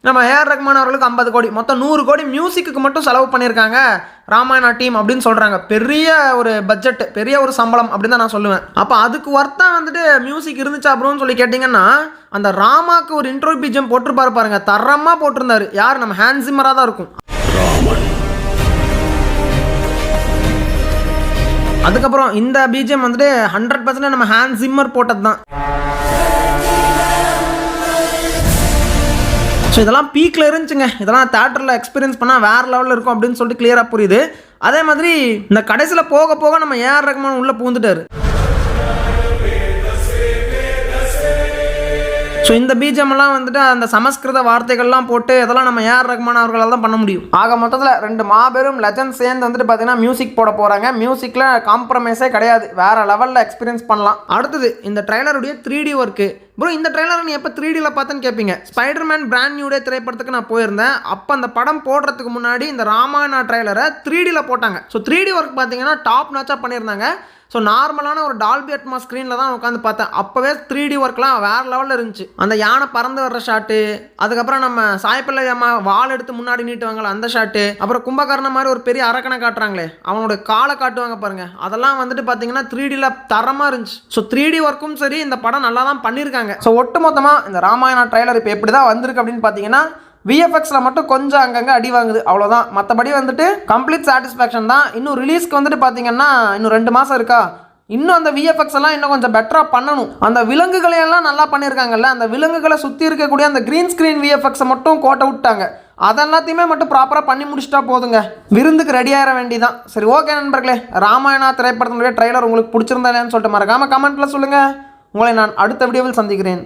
நம்ம ஏஆர் ரஹ்மான் அவர்களுக்கு 50 கோடி, மொத்தம் 100 கோடி மியூசிக்கு மட்டும் செலவு பண்ணியிருக்காங்க ராமாயணா டீம் அப்படின்னு சொல்கிறாங்க. பெரிய ஒரு பட்ஜெட், பெரிய ஒரு சம்பளம் அப்படின்னு தான் நான் சொல்லுவேன். அப்போ அதுக்கு ஒர்த்தாக வந்துட்டு மியூசிக் இருந்துச்சா அப்படின்னு சொல்லி கேட்டிங்கன்னா, அந்த ராமாக்கு ஒரு இன்ட்ரோ பிஜிஎம் போட்டிருப்பாரு பாருங்க, தரமாக போட்டிருந்தாரு. யார்? நம்ம ஹான்ஸ் சிம்மராக தான் இருக்கும். அதுக்கப்புறம் இந்த பிஜிஎம் வந்துட்டு 100% நம்ம ஹான்ஸ் சிம்மர் போட்டது தான். ஸோ இதெல்லாம் பீக்கில் இருந்துச்சுங்க. இதெல்லாம் தேட்டரில் எக்ஸ்பீரியன்ஸ் பண்ணால் வேறு லெவலில் இருக்கும் அப்படின்னு சொல்லிட்டு கிளியராக புரியுது. அதே மாதிரி இந்த கடைசியில் போக போக நம்ம ஏஆர் ரஹ்மான் உள்ளே பூந்துட்டார். ஸோ இந்த பிஜிஎம்லாம் வந்துட்டு அந்த சமஸ்கிருத வார்த்தைகள்லாம் போட்டு இதெல்லாம் நம்ம ஏஆர் ரஹ்மான் அவர்களால் தான் பண்ண முடியும். ஆக மொத்தத்தில் 2 மாபெரும் லெஜண்ட் சேர்ந்து வந்துட்டு பார்த்தீங்கன்னா மியூசிக் போட போகிறாங்க. மியூசிக்கில் காம்ப்ரமைஸே கிடையாது, வேறு லெவலில் எக்ஸ்பீரியன்ஸ் பண்ணலாம். அடுத்தது இந்த ட்ரைலருடைய 3D ஒர்க்கு. ப்ரோ இந்த ட்ரைலர் நீ எப்போ 3Dயில் பார்த்தேன்னு கேட்பீங்க. ஸ்பைடர்மேன் பிராண்ட் நியூ டே திரைப்படத்துக்கு நான் போயிருந்தேன். அப்போ அந்த படம் போடுறதுக்கு முன்னாடி இந்த ராமாயணா ட்ரைலரை 3Dயில் போட்டாங்க. ஸோ 3D ஒர்க் பார்த்தீங்கன்னா டாப் நாச்சாக பண்ணியிருந்தாங்க. ஸோ நார்மலான ஒரு டால்பி அட்மாஸ் ஸ்க்ரீனில் தான் உட்காந்து பார்த்தேன். அப்போவே 3D ஒர்க்லாம் வேறு லெவலில் இருந்துச்சு. அந்த யானை பறந்து வர்ற ஷாட்டு, அதுக்கப்புறம் நம்ம சாய்ப்பிள்ளை அம்மா வால் எடுத்து முன்னாடி நீட்டுவாங்களே அந்த ஷாட்டு, அப்புறம் கும்பகர்ண மாதிரி ஒரு பெரிய அரக்கனை காட்டுறாங்களே அவனோட காலை காட்டுவாங்க பாருங்கள், அதெல்லாம் வந்துட்டு பார்த்தீங்கன்னா 3Dயில் தரமாக இருந்துச்சு. ஸோ 3D ஒர்க்கும் சரி, இந்த படம் நல்லா தான் பண்ணியிருக்காங்க. ஸோ ஒட்டு மொத்தமாக இந்த ராமாயணா ட்ரைலர் இப்போ எப்படி தான் வந்திருக்கு அப்படின்னு பார்த்தீங்கன்னா, விஎஃப்எக்ஸில் மட்டும் கொஞ்சம் அங்கங்கே அடி வாங்குது, அவ்வளோதான். மற்றபடி வந்துட்டு கம்ப்ளீட் சாட்டிஸ்ஃபேக்ஷன் தான். இன்னும் ரிலீஸ்க்கு வந்துட்டு பார்த்தீங்கன்னா இன்னும் 2 மாதம் இருக்கா, இன்னும் அந்த விஎஃப்எக்ஸ் எல்லாம் இன்னும் கொஞ்சம் பெட்டராக பண்ணணும். அந்த விலங்குகளையெல்லாம் நல்லா பண்ணியிருக்காங்கல்ல, அந்த விலங்குகளை சுற்றி இருக்கக்கூடிய அந்த க்ரீன் ஸ்க்ரீன் விஎஃப்எக்ஸை மட்டும் கோட்டை விட்டாங்க. அதெல்லாத்தையுமே மட்டும் ப்ராப்பராக பண்ணி முடிச்சிட்டா போதுங்க, விருந்துக்கு ரெடி ஆகிற வேண்டிதான். சரி, ஓகே நண்பர்களே, ராமாயணா திரைப்படத்தினுடைய ட்ரைலர் உங்களுக்கு பிடிச்சிருந்தா இல்லையான்னு சொல்லிட்டு மறக்காமல் கமெண்ட்டில் சொல்லுங்கள். உங்களை நான் அடுத்த வீடியோவில் சந்திக்கிறேன்.